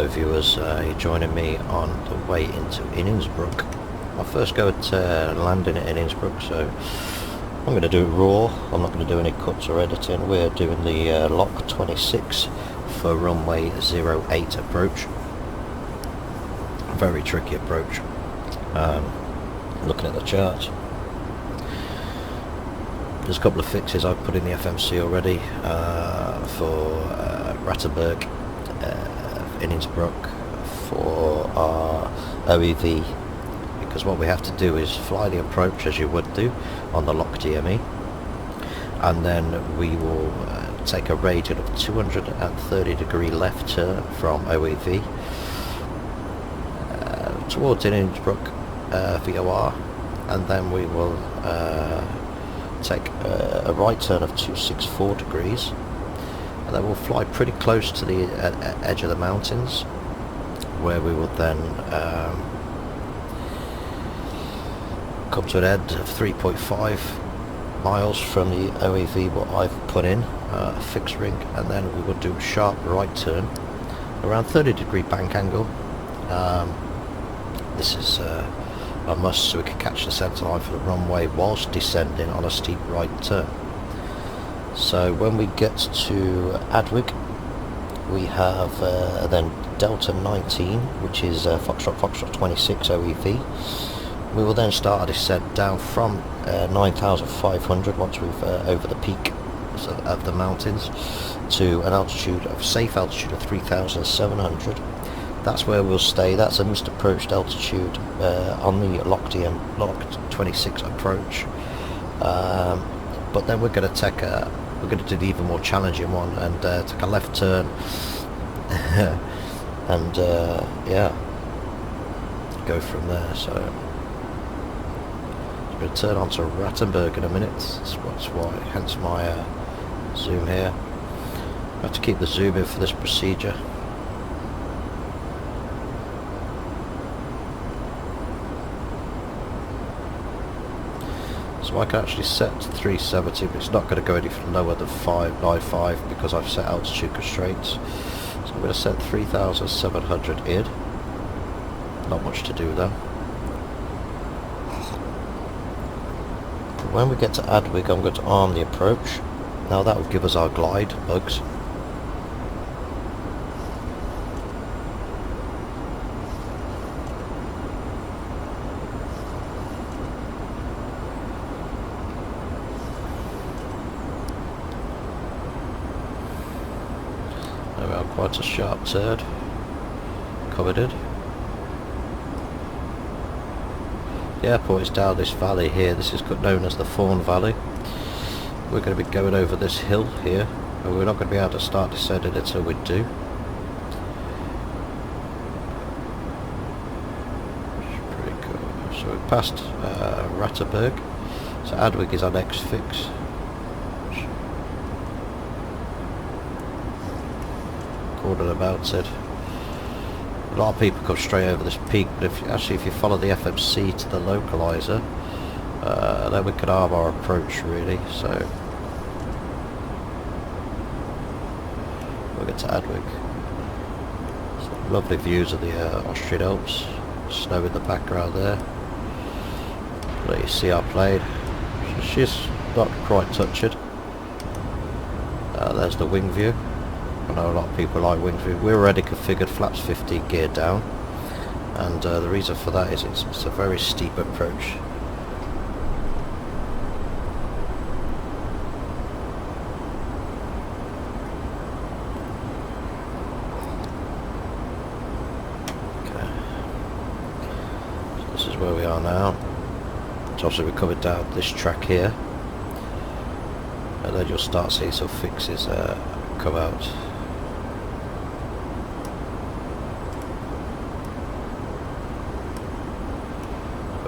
Hello viewers, you're joining me on the way into Innsbruck. I first go at landing in Innsbruck, so I'm going to do it raw. I'm not going to do any cuts or editing. We're doing the LOC26 for runway 08 approach. Very tricky approach. Looking at the charts, there's a couple of fixes I've put in the FMC already for Rattenberg in Innsbruck for our OEV, because what we have to do is fly the approach as you would do on the LOC DME, and then we will take a rated of 230 degree left turn from OEV towards Innsbruck VOR, and then we will take a right turn of 264 degrees, and then we'll fly pretty close to the edge of the mountains, where we will then come to an end of 3.5 miles from the OEV what I've put in, a fixed ring, and then we will do a sharp right turn around 30 degree bank angle. This is a must so we can catch the centre line for the runway whilst descending on a steep right turn. So when we get to Adwig, we have then Delta 19, which is Foxtrot 26 OEV. We will then start a descent down from 9,500 once we've over the peak of the mountains to an altitude of safe altitude of 3,700. That's where we'll stay. That's a missed approached altitude on the LOC26 approach. But then we're going to take we're going to do the even more challenging one and take a left turn, and yeah, go from there. So I'm going to turn on to Rattenberg in a minute. That's why, hence my zoom here. I have to keep the zoom in for this procedure. So I can actually set to 370, but it's not going to go any lower than 595 because I've set altitude constraints. So I'm going to set 3,700 in. Not much to do though. When we get to Adwig, I'm going to arm the approach. Now that will give us our glide bugs. Quite a sharp turn covered in. The airport is down this valley here. This is known as the Fawn Valley. We're going to be going over this hill here, and we're not going to be able to start descending until we do. Pretty cool. So we've passed Rattenberg. So Adwig is our next fix. About it. A lot of people come straight over this peak, but if you follow the FMC to the localizer, then we can arm our approach really. So we'll get to Adwig. Some lovely views of the Austrian Alps, snow in the background there. Let you see our plane. She's not quite touching. There's the wing view. I know a lot of people like wings. We're already configured flaps 50 geared down, and the reason for that is it's a very steep approach. Okay, so this is where we are now. So obviously we're coming down this track here, and then you'll start seeing some fixes come out.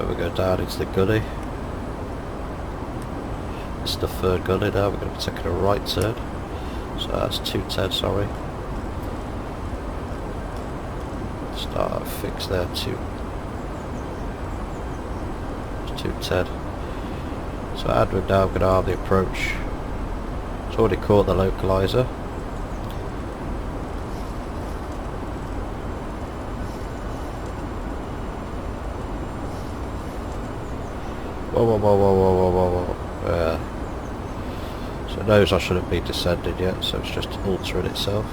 We go down into the gully. This is the third gully now. We're going to be taking a right turn. So that's 210, sorry. Start a fix there, 210. So Adwig now, I'm going to arm the approach. It's already caught the localizer. Whoa, whoa, whoa, whoa, whoa, whoa, whoa, whoa. So it knows I shouldn't be descending yet, so it's just altering itself.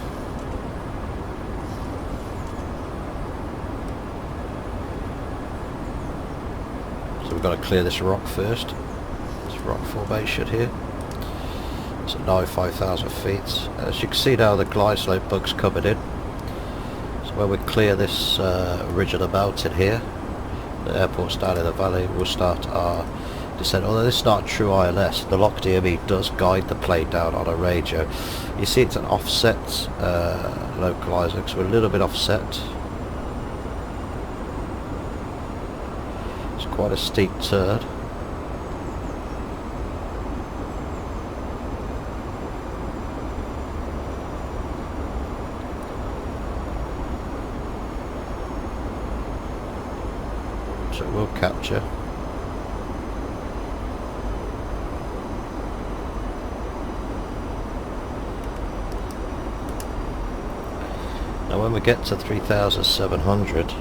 So we've got to clear this rock first. This rock formation here. It's at now 5,000 feet. As you can see now, the glide slope bug's coming in. So when we clear this ridge of the mountain here, the airport's down in the valley, we'll start our descent. Although this is not true ILS, the LOC DME does guide the plane down on a radio. You see it's an offset localizer, because we're a little bit offset. It's quite a steep turn. So we'll capture. Now when we get to 3,700,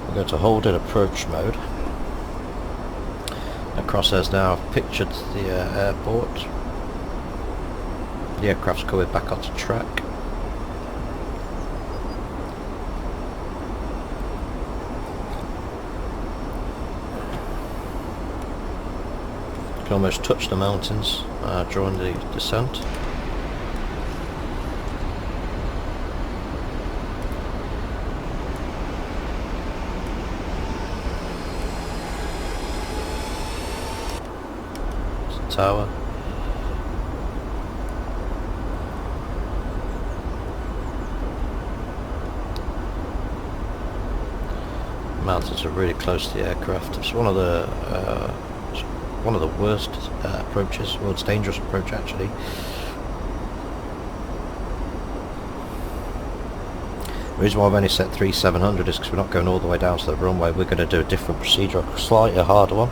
we're going to hold in approach mode. The crosshairs now have pictured the airport. The aircraft's coming back onto track. You can almost touch the mountains during the descent. Tower. Mountains are really close to the aircraft. It's one of the worst approaches, world's dangerous approach actually. The reason why I've only set 3,700 is because we're not going all the way down to the runway. We're going to do a different procedure, a slightly harder one.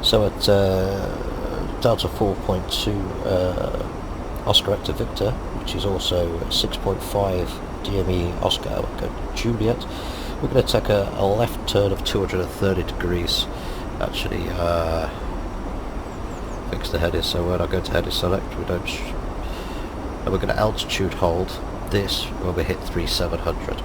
So at Delta 4.2 Oscar Hector Victor, which is also 6.5 DME Oscar Juliet, we're going to take a left turn of 230 degrees. Actually, fix the header, so when I go to header select, we don't. And we're going to altitude hold this when we hit 3,700.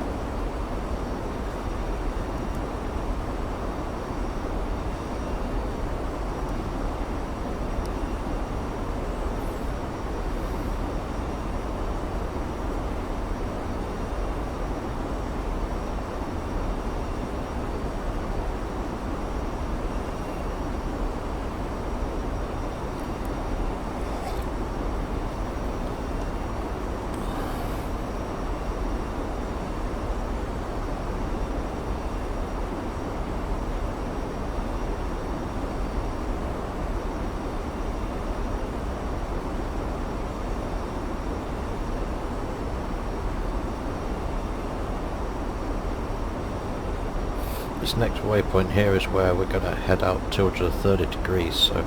This next waypoint here is where we're going to head out 230 degrees, so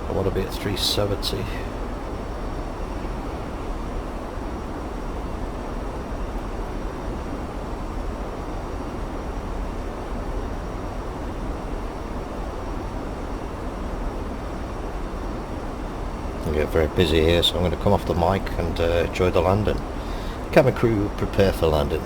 I want to be at 370. We get very busy here, so I'm going to come off the mic and enjoy the landing. Cabin crew, prepare for landing.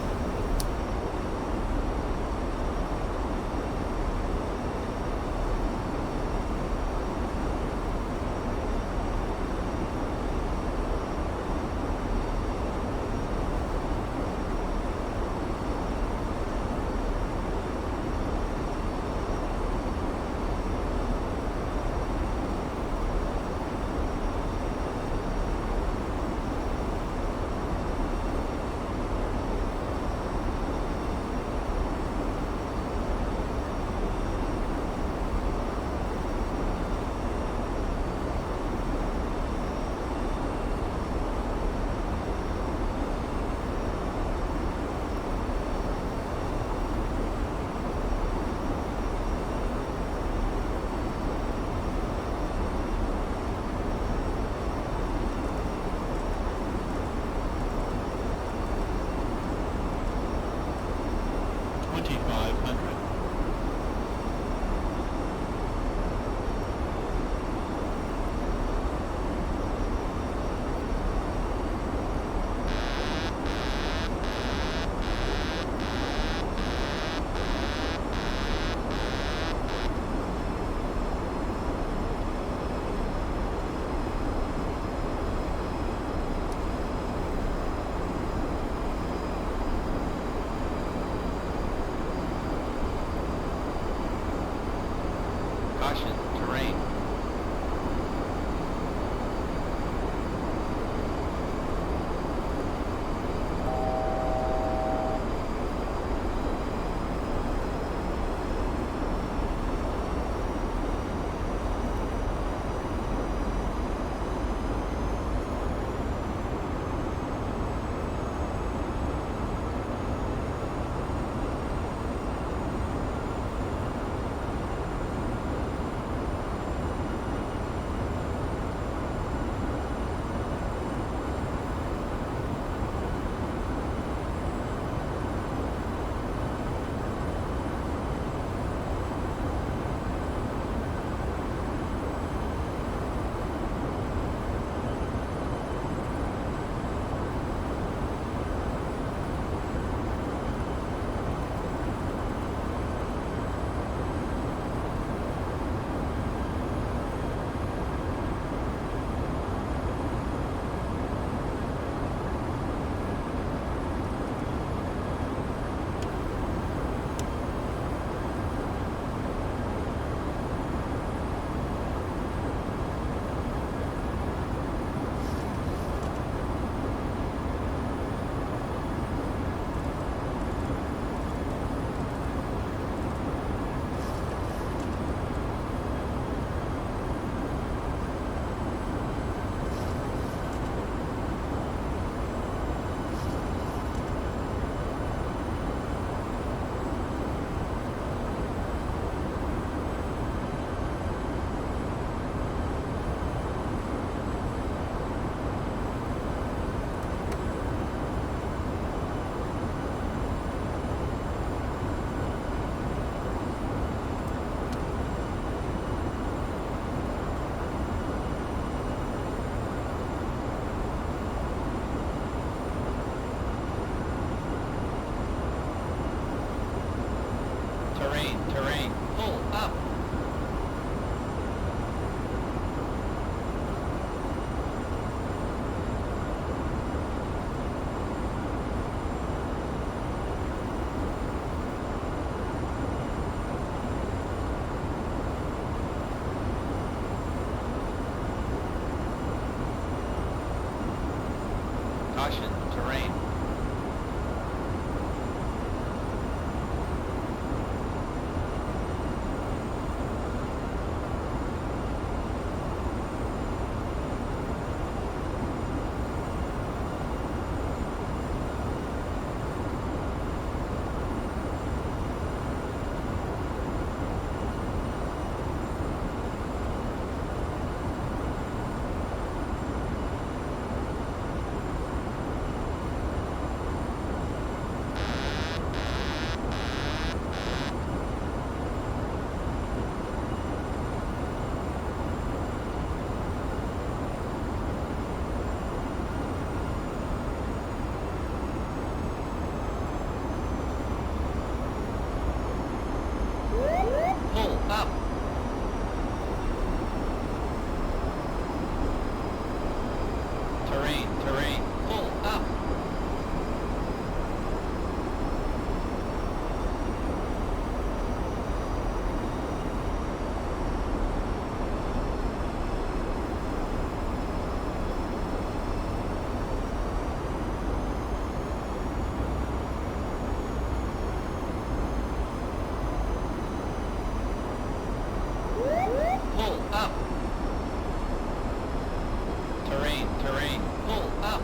terrain, pull up.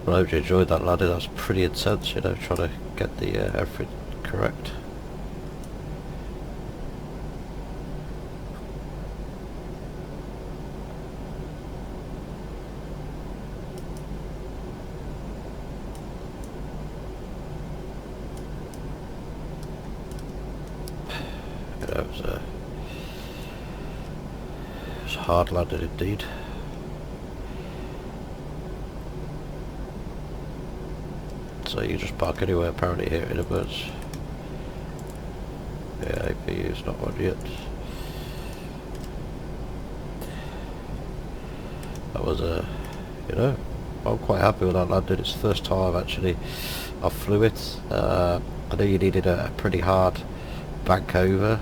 Well, I hope you enjoyed that, laddie. That was pretty intense, you know, trying to get the everything correct. You know, it was hard landed indeed. So you just park anywhere apparently here in Innsbruck. Yeah, APU is not one yet. That was you know, I'm quite happy with that landing. It's the first time actually I flew it. I know you needed a pretty hard bank over.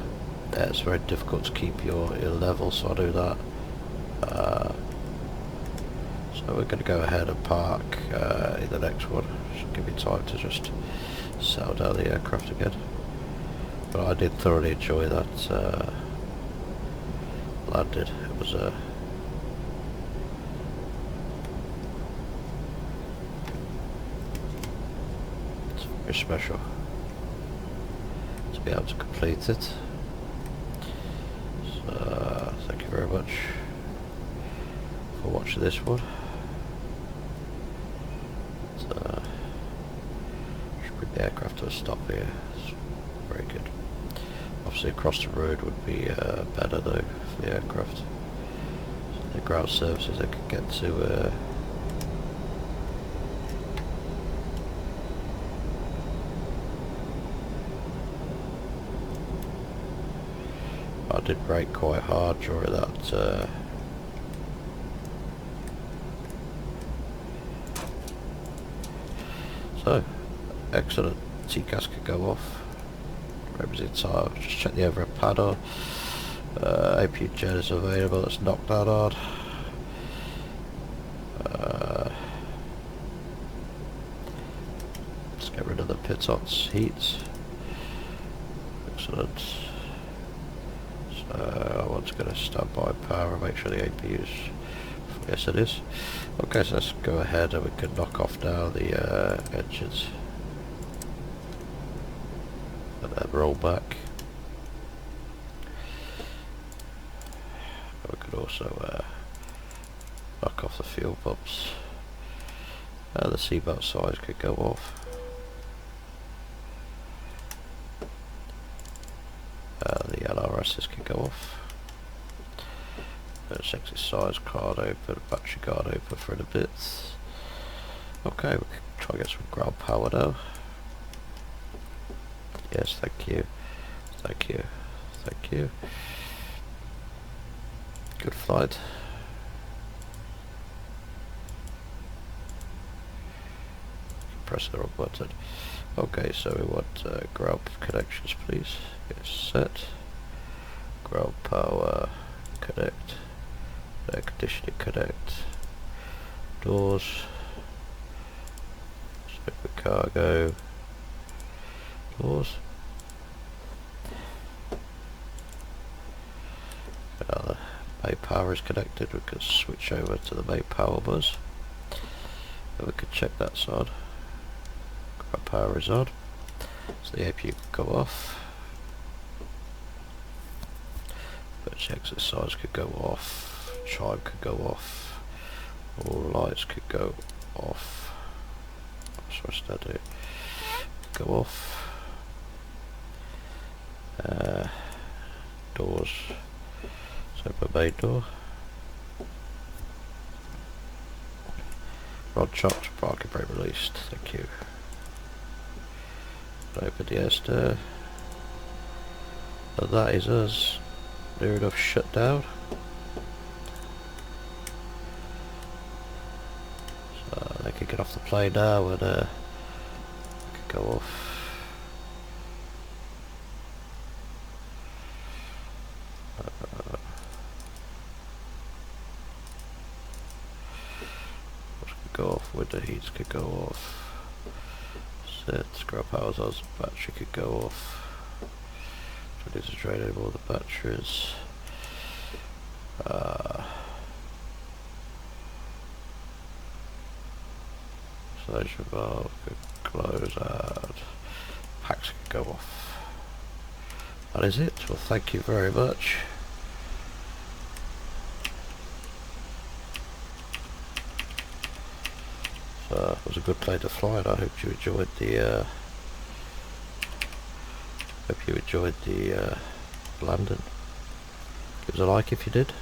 It's very difficult to keep your level, so I do that. So we're going to go ahead and park in the next one. Should give me time to just settle down the aircraft again. But I did thoroughly enjoy that landing. It was it's very special to be able to complete it. So thank you very much for watching this one. Should bring the aircraft to a stop here. It's very good. Obviously across the road would be better though for the aircraft. So the ground services they could get to I did brake quite hard during that so excellent. TCAS could go off. Represent tire. Just check the overhead panel. APU jet is available. Let's knock that on. Let's get rid of the pitons heat. Excellent. So I want to get a standby power and make sure the APU's... Yes, it is. Okay, so let's go ahead and we can knock off now the engines. And then roll back. And we could also knock off the fuel pumps. The seatbelt size could go off. The LRSs could go off. Let's exercise card open, battery card open for a bit. Okay, we can try and get some ground power now. Yes, thank you. Thank you. Thank you. Good flight. Press the wrong button. Okay, so we want ground connections, please. Get set. Ground power, connect. Air conditioning, connect. Doors. Super cargo. Doors. Now the main power is connected. We can switch over to the main power bus. And we can check that side. Ground power is on. So the APU can go off. Birch exercise could go off. Chime could go off. All lights could go off. What's that do? Go off. Doors. So open main door. Rod chopped, parking brake released. Thank you. Open the air stair. And that is us near enough shut down. So they can get off the plane now and can go off. Go off, window heats could go off. Set, scrap powers on, battery could go off. So need to drain in all the batteries. Station valve could close out. Packs could go off. That is it. Well, thank you very much. It was a good plane to fly, and I hope you enjoyed the landing. Give us a like if you did.